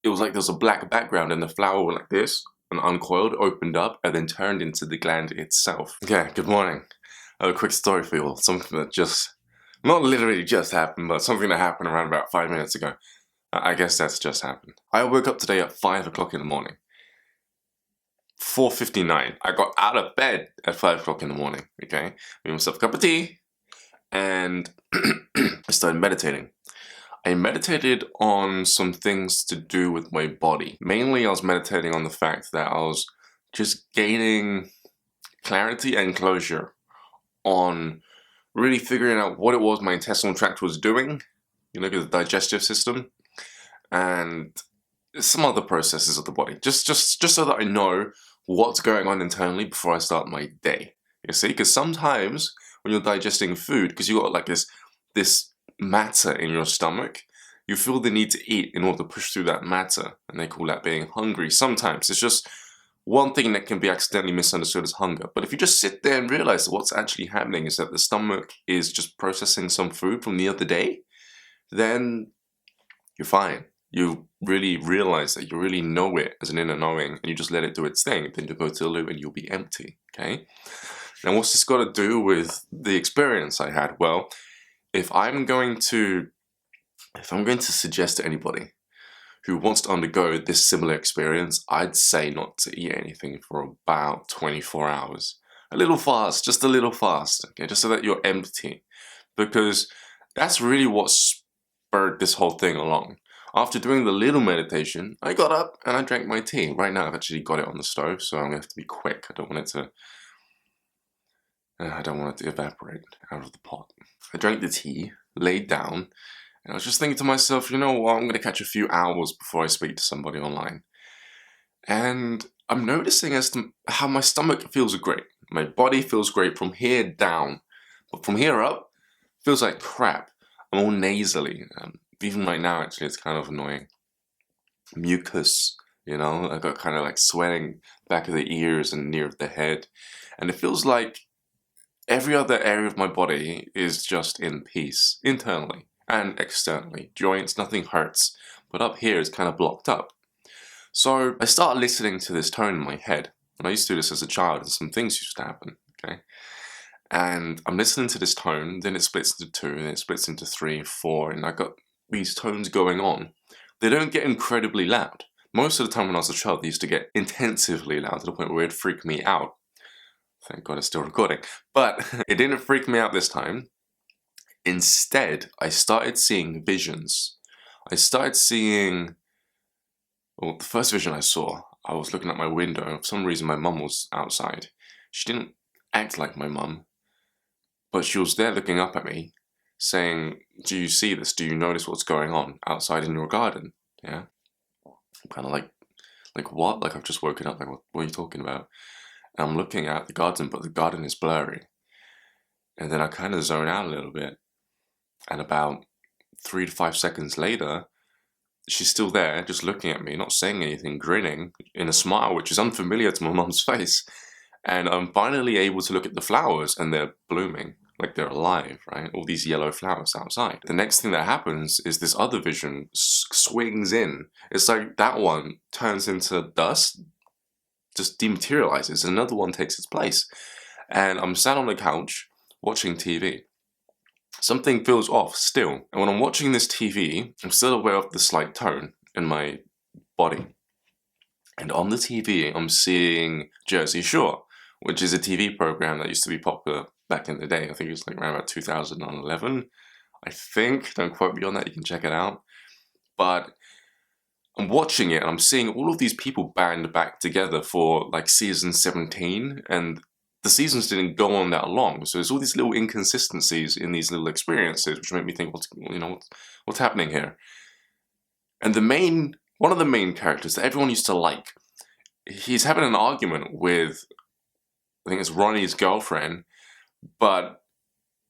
it was like there was a black background and the flower went like this and uncoiled, opened up, and then turned into the gland itself. Okay, good morning. I have a quick story for you all. Something that not literally just happened, but something that happened around about 5 minutes ago. I guess that's just happened. I woke up today at 5 o'clock in the morning. 4:59. I got out of bed at 5 o'clock in the morning, okay? Made myself a cup of tea, and I started meditating. I meditated on some things to do with my body. Mainly, I was meditating on the fact that I was just gaining clarity and closure on really figuring out what it was my intestinal tract was doing, the digestive system, and some other processes of the body. Just so that I know what's going on internally before I start my day. You see, because sometimes when you're digesting food, because you got like this matter in your stomach, you feel the need to eat in order to push through that matter, and they call that being hungry. Sometimes it's just one thing that can be accidentally misunderstood as hunger. But if you just sit there and realize that what's actually happening is that the stomach is just processing some food from the other day, then you're fine. You really realize that you really know it as an inner knowing, and you just let it do its thing. Then you'll go to the loo and you'll be empty, okay? Now, what's this got to do with the experience I had? Well, if I'm going to suggest to anybody who wants to undergo this similar experience, I'd say not to eat anything for about 24 hours. A little fast, just a little fast, okay? Just so that you're empty. Because that's really what spurred this whole thing along. After doing the little meditation, I got up and I drank my tea. Right now I've actually got it on the stove, so I'm going to have to be quick. I don't want it to evaporate out of the pot. I drank the tea, laid down, and I was just thinking to myself, you know what, I'm going to catch a few hours before I speak to somebody online. And I'm noticing as to how my stomach feels great. My body feels great from here down. But from here up, feels like crap. I'm all nasally. Even right now, actually, it's kind of annoying. Mucus, I got kind of like swelling back of the ears and near the head. And it feels like every other area of my body is just in peace, internally and externally. Joints, nothing hurts. But up here, it's kind of blocked up. So I started listening to this tone in my head. And I used to do this as a child, and some things used to happen, okay? And I'm listening to this tone, then it splits into 2, then it splits into 3, 4, and I got these tones going on. They don't get incredibly loud. Most of the time when I was a child, they used to get intensively loud to the point where it'd freak me out. Thank God it's still recording. But it didn't freak me out this time. Instead, I started seeing visions. I started seeing... Well, the first vision I saw, I was looking at my window. For some reason, my mum was outside. She didn't act like my mum, but she was there looking up at me, saying, do you see this? Do you notice what's going on outside in your garden? Yeah? I'm kind of like what? Like I've just woken up, like what are you talking about? And I'm looking at the garden, but the garden is blurry. And then I kind of zone out a little bit. And about 3 to 5 seconds later, she's still there, just looking at me, not saying anything, grinning in a smile, which is unfamiliar to my mum's face. And I'm finally able to look at the flowers, and they're blooming, like they're alive, right? All these yellow flowers outside. The next thing that happens is this other vision swings in. It's like that one turns into dust, just dematerializes, and another one takes its place. And I'm sat on the couch watching TV. Something feels off still. And when I'm watching this TV, I'm still aware of the slight tone in my body. And on the TV, I'm seeing Jersey Shore, which is a TV program that used to be popular back in the day. I think it was like around about 2011. I think, don't quote me on that, you can check it out. But I'm watching it and I'm seeing all of these people band back together for like season 17, and the seasons didn't go on that long. So there's all these little inconsistencies in these little experiences, which make me think, what's happening here? And one of the main characters that everyone used to like, he's having an argument with, I think it's Ronnie's girlfriend, but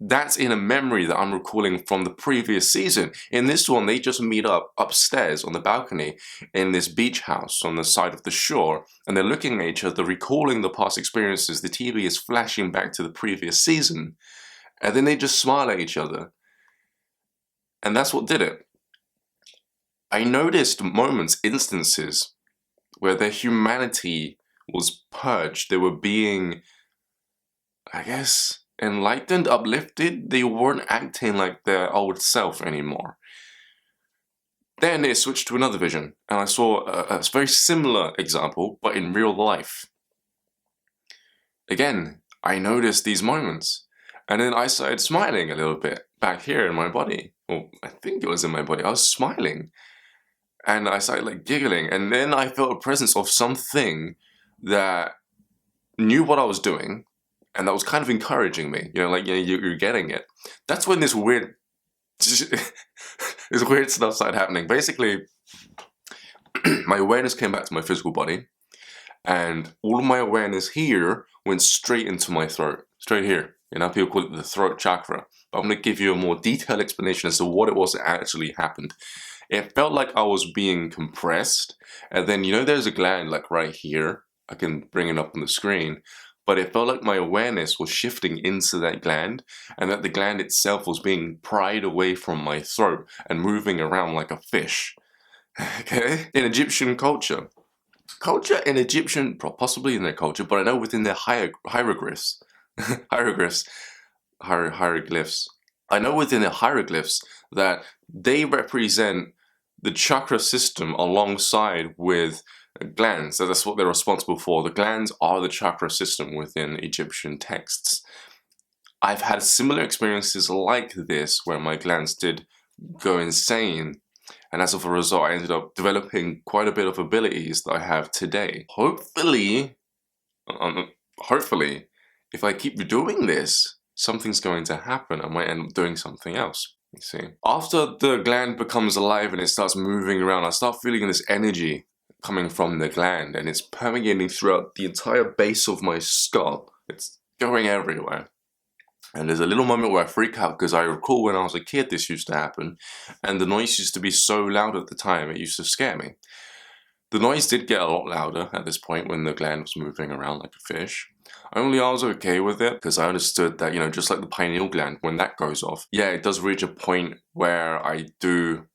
that's in a memory that I'm recalling from the previous season. In this one, they just meet up upstairs on the balcony in this beach house on the side of the shore, and they're looking at each other, recalling the past experiences. The TV is flashing back to the previous season, and then they just smile at each other. And that's what did it. I noticed moments, instances, where their humanity was purged. They were being, I guess, enlightened, uplifted. They weren't acting like their old self anymore. Then it switched to another vision, and I saw a very similar example, but in real life. Again, I noticed these moments, and then I started smiling a little bit back here in my body. Well, I think it was in my body. I was smiling, and I started like giggling, and then I felt a presence of something that knew what I was doing, and that was kind of encouraging me. You know, like, you're getting it. That's when this weird stuff started happening. Basically, my awareness came back to my physical body, and all of my awareness here went straight into my throat, straight here. You know, people call it the throat chakra. But I'm going to give you a more detailed explanation as to what it was that actually happened. It felt like I was being compressed, and then, you know, there's a gland like right here. I can bring it up on the screen. But it felt like my awareness was shifting into that gland, and that the gland itself was being pried away from my throat and moving around like a fish. Okay? In Egyptian culture in Egyptian, possibly in their culture, but I know within their hieroglyphs, hieroglyphs, I know within their hieroglyphs that they represent the chakra system alongside with glands. So that's what they're responsible for. The glands are the chakra system within Egyptian texts. I've had similar experiences like this where my glands did go insane, and as a result I ended up developing quite a bit of abilities that I have today. Hopefully, if I keep doing this, something's going to happen. I might end up doing something else. You see, after the gland becomes alive and it starts moving around, I start feeling this energy coming from the gland, and it's permeating throughout the entire base of my skull. It's going everywhere. And there's a little moment where I freak out, because I recall when I was a kid this used to happen, and the noise used to be so loud at the time, it used to scare me. The noise did get a lot louder at this point when the gland was moving around like a fish. Only I was okay with it, because I understood that, you know, just like the pineal gland, when that goes off, yeah, it does reach a point where I do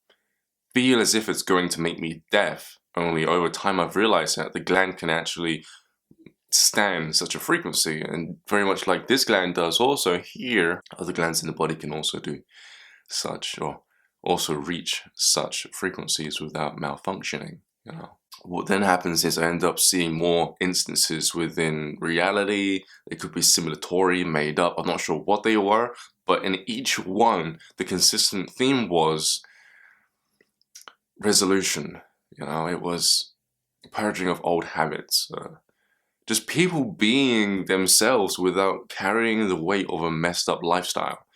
feel as if it's going to make me deaf. Only over time I've realized that the gland can actually stand such a frequency, and very much like this gland does also here, other glands in the body can also do such, or also reach such frequencies without malfunctioning, you know. What then happens is I end up seeing more instances within reality. They could be simulatory, made up, I'm not sure what they were, but in each one the consistent theme was resolution. You know, it was purging of old habits, just people being themselves without carrying the weight of a messed up lifestyle.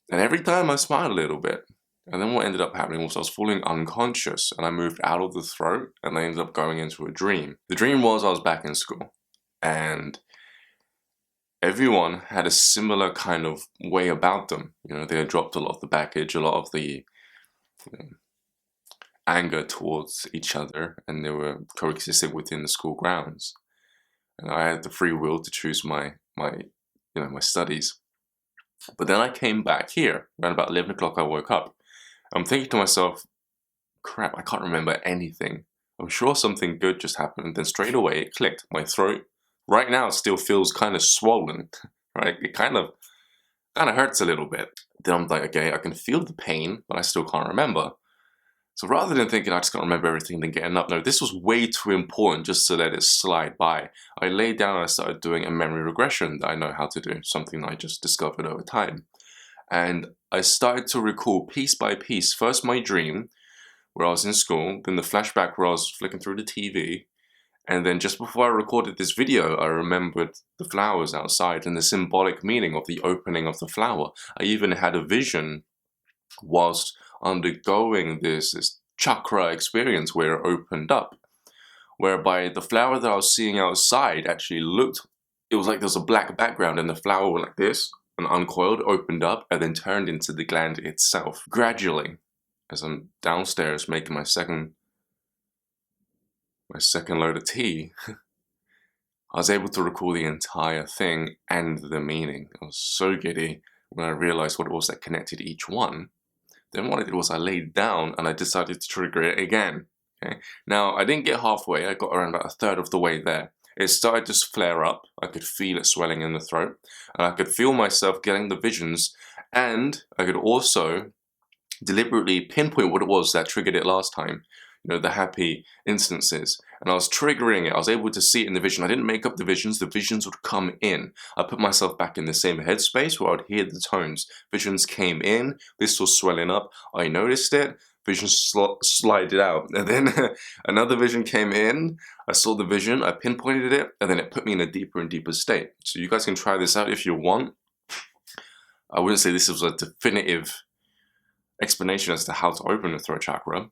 And every time I smiled a little bit. And then what ended up happening was I was falling unconscious, and I moved out of the throat, and I ended up going into a dream. The dream was I was back in school, and everyone had a similar kind of way about them. You know, they had dropped a lot of the baggage, a lot of the anger towards each other, and they were coexisting within the school grounds. And I had the free will to choose my studies. But then I came back here, around about 11 o'clock I woke up. I'm thinking to myself, crap, I can't remember anything. I'm sure something good just happened. Then straight away it clicked. My throat right now still feels kind of swollen, right? It kind of hurts a little bit. Then I'm like, okay, I can feel the pain, but I still can't remember. So rather than thinking I just can't remember everything, then getting up, no, this was way too important just to let it slide by. I laid down and I started doing a memory regression that I know how to do, something that I just discovered over time. And I started to recall piece by piece, first my dream, where I was in school, then the flashback where I was flicking through the TV, and then just before I recorded this video, I remembered the flowers outside and the symbolic meaning of the opening of the flower. I even had a vision whilst undergoing this chakra experience where it opened up, whereby the flower that I was seeing outside actually it was like there's a black background, and the flower went like this, and uncoiled, opened up, and then turned into the gland itself. Gradually, as I'm downstairs making my second load of tea, I was able to recall the entire thing and the meaning. I was so giddy when I realized what it was that connected each one. Then what I did was I laid down and I decided to trigger it again. Okay. Now, I didn't get halfway. I got around about a third of the way there. It started to flare up. I could feel it swelling in the throat. And I could feel myself getting the visions. And I could also deliberately pinpoint what it was that triggered it last time. You know, the happy instances. And I was triggering it. I was able to see it in the vision. I didn't make up the visions would come in. I put myself back in the same headspace where I would hear the tones. Visions came in. This was swelling up. I noticed it. Vision slided out. And then another vision came in. I saw the vision. I pinpointed it. And then it put me in a deeper and deeper state. So you guys can try this out if you want. I wouldn't say this was a definitive explanation as to how to open the throat chakra.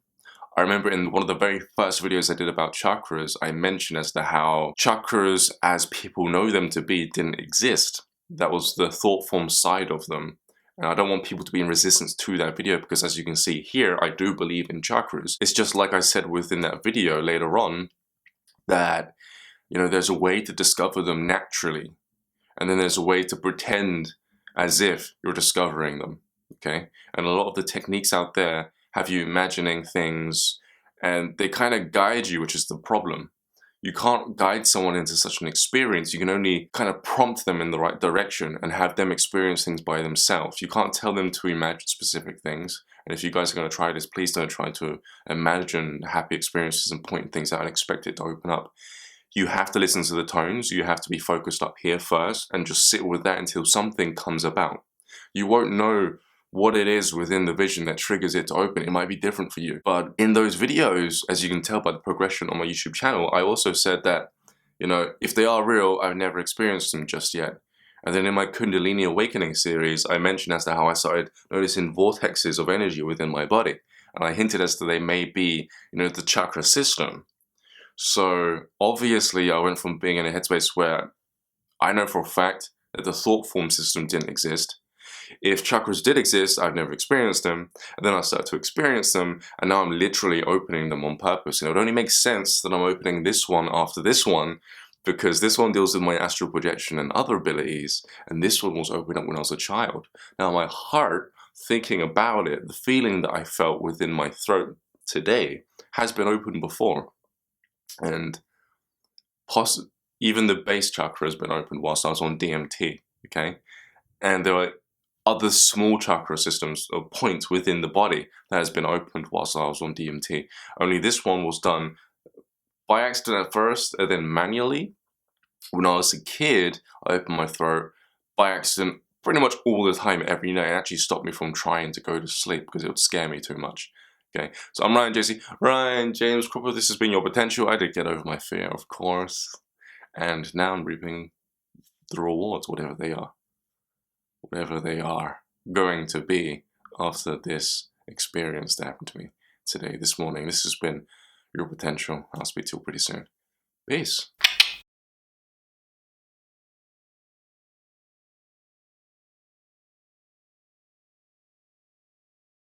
I remember in one of the very first videos I did about chakras, I mentioned as to how chakras as people know them to be didn't exist. That was the thought form side of them. And I don't want people to be in resistance to that video because as you can see here, I do believe in chakras. It's just like I said within that video later on that, you know, there's a way to discover them naturally. And then there's a way to pretend as if you're discovering them, okay? And a lot of the techniques out there have you imagining things and they kind of guide you, which is the problem. You can't guide someone into such an experience. You can only kind of prompt them in the right direction and have them experience things by themselves. You can't tell them to imagine specific things. And if you guys are going to try this, please don't try to imagine happy experiences and point things out and expect it to open up. You have to listen to the tones. You have to be focused up here first and just sit with that until something comes about. You won't know what it is within the vision that triggers it to open. It might be different for you. But in those videos, as you can tell by the progression on my YouTube channel, I also said that, you know, if they are real, I've never experienced them just yet. And then in my Kundalini Awakening series, I mentioned as to how I started noticing vortexes of energy within my body. And I hinted as to they may be, you know, the chakra system. So obviously I went from being in a headspace where I know for a fact that the thought form system didn't exist. If chakras did exist, I've never experienced them, and then I started to experience them, and now I'm literally opening them on purpose. And it would only make sense that I'm opening this one after this one, because this one deals with my astral projection and other abilities, and this one was opened up when I was a child. Now my heart, thinking about it, the feeling that I felt within my throat today has been opened before. And even the base chakra has been opened whilst I was on DMT, okay? And there are other small chakra systems or points within the body that has been opened whilst I was on DMT. Only this one was done by accident at first and then manually. When I was a kid, I opened my throat by accident pretty much all the time, every night. It actually stopped me from trying to go to sleep because it would scare me too much. Okay, so I'm Ryan JC. Ryan James Cropper, this has been your potential. I did get over my fear, of course. And now I'm reaping the rewards, whatever they are. Whatever they are going to be after this experience that happened to me today, this morning. This has been your potential. I'll speak to you pretty soon. Peace.